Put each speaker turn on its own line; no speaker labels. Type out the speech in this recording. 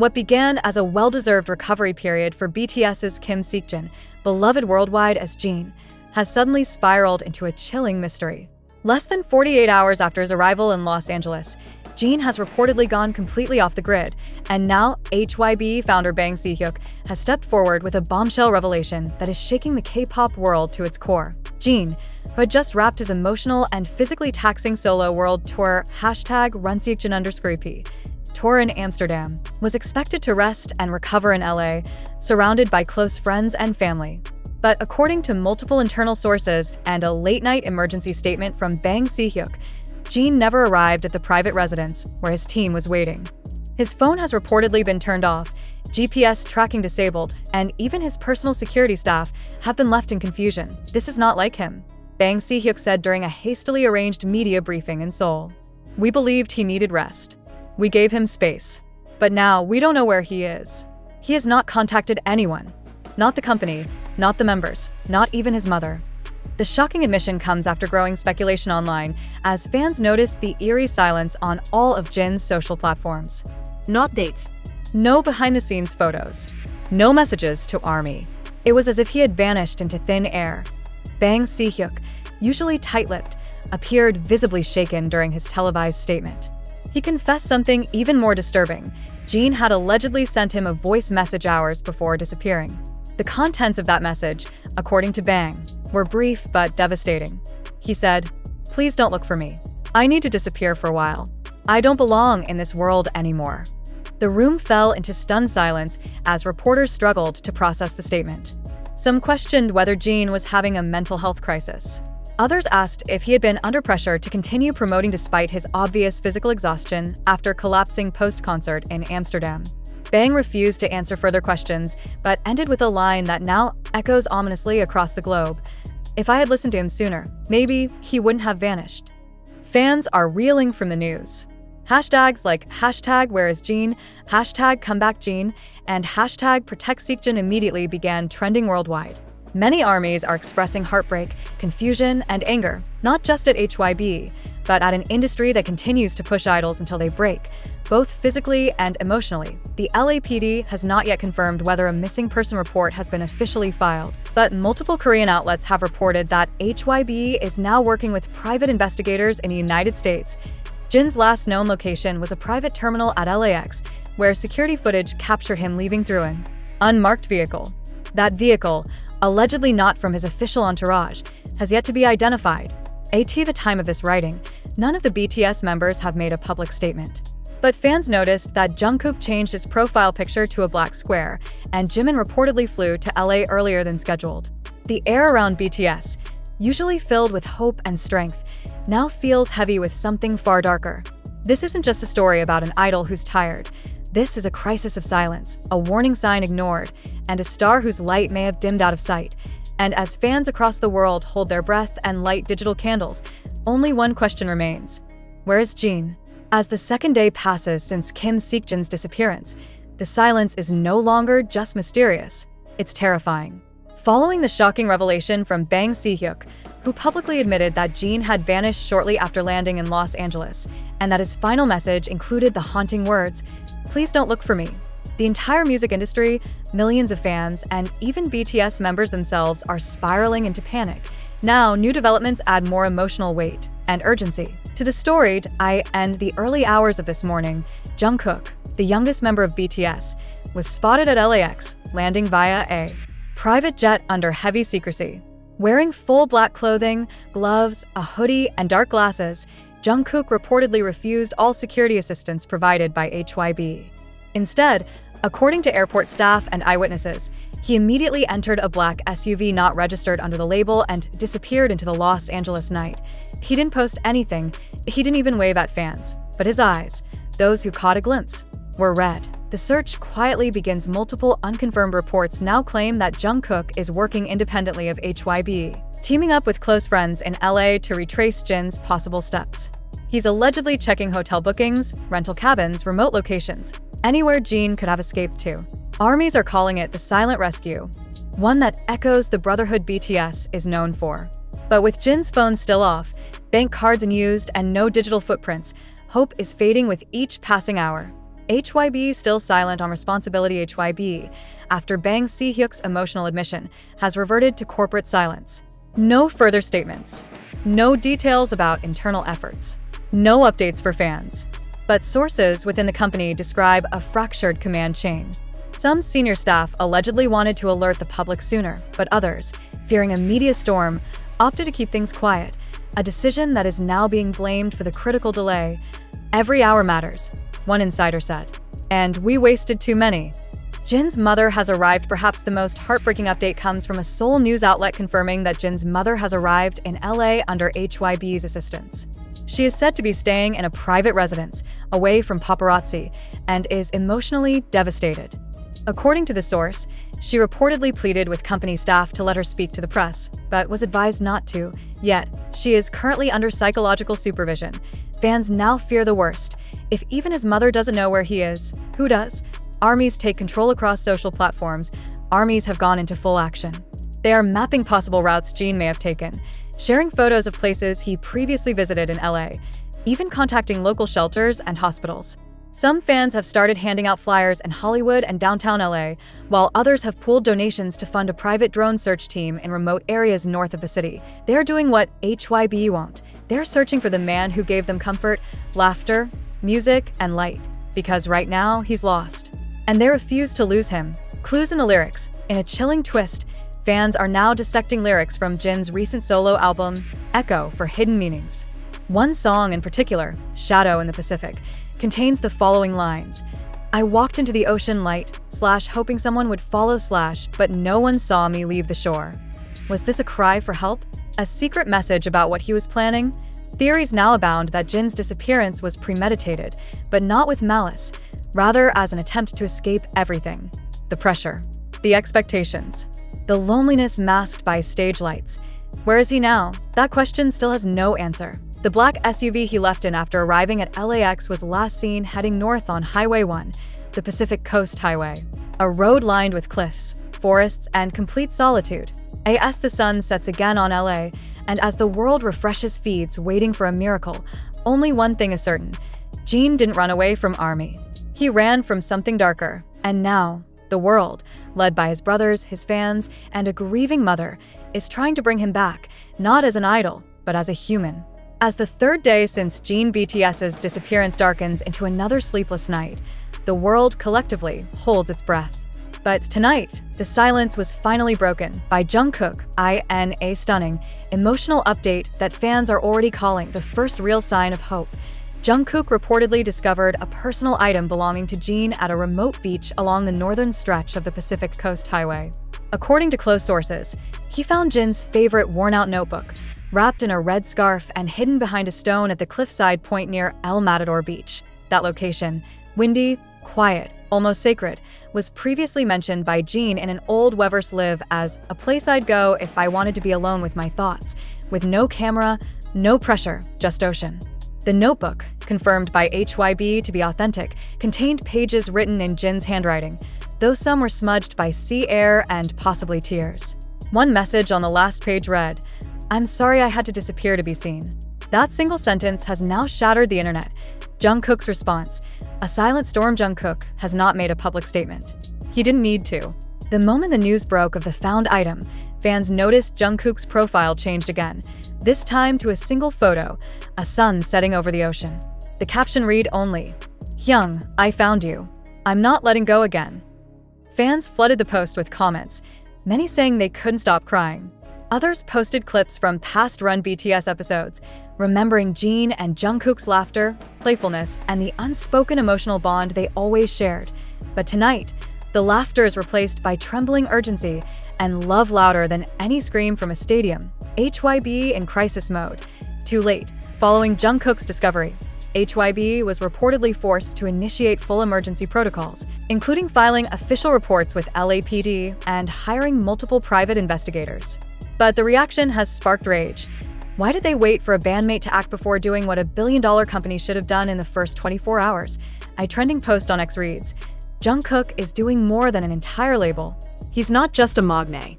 What began as a well-deserved recovery period for BTS's Jin Seokjin, beloved worldwide as Jin, has suddenly spiraled into a chilling mystery. Less than 48 hours after his arrival in Los Angeles, Jin has reportedly gone completely off the grid, and now HYB founder Si-hyuk has stepped forward with a bombshell revelation that is shaking the K-pop world to its core. Jin, who had just wrapped his emotional and physically taxing solo world tour #RunSeokjin_EP tour in Amsterdam, was expected to rest and recover in LA, surrounded by close friends and family. But according to multiple internal sources and a late-night emergency statement from Si-hyuk, Jin never arrived at the private residence where his team was waiting. His phone has reportedly been turned off, GPS tracking disabled, and even his personal security staff have been left in confusion. This is not like him, Si-hyuk said during a hastily arranged media briefing in Seoul. "We believed he needed rest. We gave him space. But now we don't know where he is. He has not contacted anyone. Not the company, not the members, not even his mother." The shocking admission comes after growing speculation online as fans noticed the eerie silence on all of Jin's social platforms.
Not dates.
No behind-the-scenes photos. No messages to ARMY. It was as if he had vanished into thin air. Si-hyuk, usually tight-lipped, appeared visibly shaken during his televised statement. He confessed something even more disturbing. Jin had allegedly sent him a voice message hours before disappearing. The contents of that message, according to Bang, were brief but devastating. He said, "Please don't look for me. I need to disappear for a while. I don't belong in this world anymore." The room fell into stunned silence as reporters struggled to process the statement. Some questioned whether Jin was having a mental health crisis. Others asked if he had been under pressure to continue promoting despite his obvious physical exhaustion after collapsing post-concert in Amsterdam. Bang refused to answer further questions, but ended with a line that now echoes ominously across the globe. "If I had listened to him sooner, maybe he wouldn't have vanished." Fans are reeling from the news. Hashtags like #WhereIsJin, #ComebackJin, and #ProtectSeokjin immediately began trending worldwide. Many armies are expressing heartbreak, confusion, and anger, not just at HYB, but at an industry that continues to push idols until they break, both physically and emotionally. The LAPD has not yet confirmed whether a missing person report has been officially filed, but multiple Korean outlets have reported that HYB is now working with private investigators in the United States. Jin's last known location was a private terminal at LAX, where security footage captured him leaving through an unmarked vehicle. That vehicle, allegedly not from his official entourage, has yet to be identified. At the time of this writing, none of the BTS members have made a public statement. But fans noticed that Jungkook changed his profile picture to a black square, and Jimin reportedly flew to LA earlier than scheduled. The air around BTS, usually filled with hope and strength, now feels heavy with something far darker. This isn't just a story about an idol who's tired. This is a crisis of silence, a warning sign ignored, and a star whose light may have dimmed out of sight. And as fans across the world hold their breath and light digital candles, only one question remains. Where is Jin? As the second day passes since Jin Seokjin's disappearance, the silence is no longer just mysterious, it's terrifying. Following the shocking revelation from Si-hyuk, who publicly admitted that Jin had vanished shortly after landing in Los Angeles, and that his final message included the haunting words, "Please don't look for me," the entire music industry, millions of fans, and even BTS members themselves are spiraling into panic. Now, new developments add more emotional weight and urgency to the story. In the early hours of this morning, Jungkook, the youngest member of BTS, was spotted at LAX, landing via a private jet under heavy secrecy. Wearing full black clothing, gloves, a hoodie, and dark glasses, Jungkook reportedly refused all security assistance provided by HYB. Instead, according to airport staff and eyewitnesses, he immediately entered a black SUV not registered under the label and disappeared into the Los Angeles night. He didn't post anything, he didn't even wave at fans, but his eyes, those who caught a glimpse, were red. The search quietly begins. Multiple unconfirmed reports now claim that Jungkook is working independently of HYB, teaming up with close friends in LA to retrace Jin's possible steps. He's allegedly checking hotel bookings, rental cabins, remote locations, anywhere Jin could have escaped to. Armies are calling it the silent rescue, one that echoes the brotherhood BTS is known for. But with Jin's phone still off, bank cards unused, and no digital footprints, hope is fading with each passing hour. HYB still silent on responsibility. HYB, after Bang Si-hyuk's emotional admission, has reverted to corporate silence. No further statements. No details about internal efforts. No updates for fans. But sources within the company describe a fractured command chain. Some senior staff allegedly wanted to alert the public sooner, but others, fearing a media storm, opted to keep things quiet, a decision that is now being blamed for the critical delay. "Every hour matters," one insider said. "And we wasted too many." Jin's mother has arrived. Perhaps the most heartbreaking update comes from a Seoul news outlet confirming that Jin's mother has arrived in LA under HYB's assistance. She is said to be staying in a private residence, away from paparazzi, and is emotionally devastated. According to the source, she reportedly pleaded with company staff to let her speak to the press, but was advised not to. Yet, she is currently under psychological supervision. Fans now fear the worst. If even his mother doesn't know where he is, who does? Armies take control across social platforms. Armies have gone into full action. They are mapping possible routes Jin may have taken, sharing photos of places he previously visited in LA, even contacting local shelters and hospitals. Some fans have started handing out flyers in Hollywood and downtown LA, while others have pooled donations to fund a private drone search team in remote areas north of the city. They are doing what HYB won't. They're searching for the man who gave them comfort, laughter, music, and light. Because right now, he's lost. And they refuse to lose him. Clues in the lyrics. In a chilling twist, fans are now dissecting lyrics from Jin's recent solo album, Echo, for hidden meanings. One song in particular, Shadow in the Pacific, contains the following lines. "I walked into the ocean light, hoping someone would follow, but no one saw me leave the shore." Was this a cry for help? A secret message about what he was planning? Theories now abound that Jin's disappearance was premeditated, but not with malice, rather as an attempt to escape everything. The pressure, the expectations, the loneliness masked by stage lights. Where is he now? That question still has no answer. The black SUV he left in after arriving at LAX was last seen heading north on Highway 1, the Pacific Coast Highway, a road lined with cliffs, forests, and complete solitude. As the sun sets again on LA, and as the world refreshes feeds waiting for a miracle, only one thing is certain. Jin didn't run away from Army. He ran from something darker, and now, the world, led by his brothers, his fans, and a grieving mother, is trying to bring him back, not as an idol, but as a human. As the third day since Jin BTS's disappearance darkens into another sleepless night, the world collectively holds its breath. But tonight, the silence was finally broken by Jungkook in a stunning, emotional update that fans are already calling the first real sign of hope. Jungkook reportedly discovered a personal item belonging to Jin at a remote beach along the northern stretch of the Pacific Coast Highway. According to close sources, he found Jin's favorite worn-out notebook, wrapped in a red scarf and hidden behind a stone at the cliffside point near El Matador Beach. That location, windy, quiet, almost sacred, was previously mentioned by Jin in an old Weverse Live as a place I'd go if I wanted to be alone with my thoughts, with no camera, no pressure, just ocean. The notebook, confirmed by HYB to be authentic, contained pages written in Jin's handwriting, though some were smudged by sea air and possibly tears. One message on the last page read, "I'm sorry I had to disappear to be seen." That single sentence has now shattered the internet. Jungkook's response, a silent storm. Jungkook has not made a public statement. He didn't need to. The moment the news broke of the found item, fans noticed Jungkook's profile changed again, this time to a single photo, a sun setting over the ocean. The caption read only, "Hyung, I found you. I'm not letting go again." Fans flooded the post with comments, many saying they couldn't stop crying. Others posted clips from past run BTS episodes, remembering Jin and Jungkook's laughter, playfulness, and the unspoken emotional bond they always shared. But tonight, the laughter is replaced by trembling urgency and love louder than any scream from a stadium. HYB in crisis mode. Too late. Following Jungkook's discovery, HYB was reportedly forced to initiate full emergency protocols, including filing official reports with LAPD and hiring multiple private investigators. But the reaction has sparked rage. Why did they wait for a bandmate to act before doing what a billion-dollar company should have done in the first 24 hours? A trending post on X reads, "Jungkook is doing more than an entire label. He's not just a magne.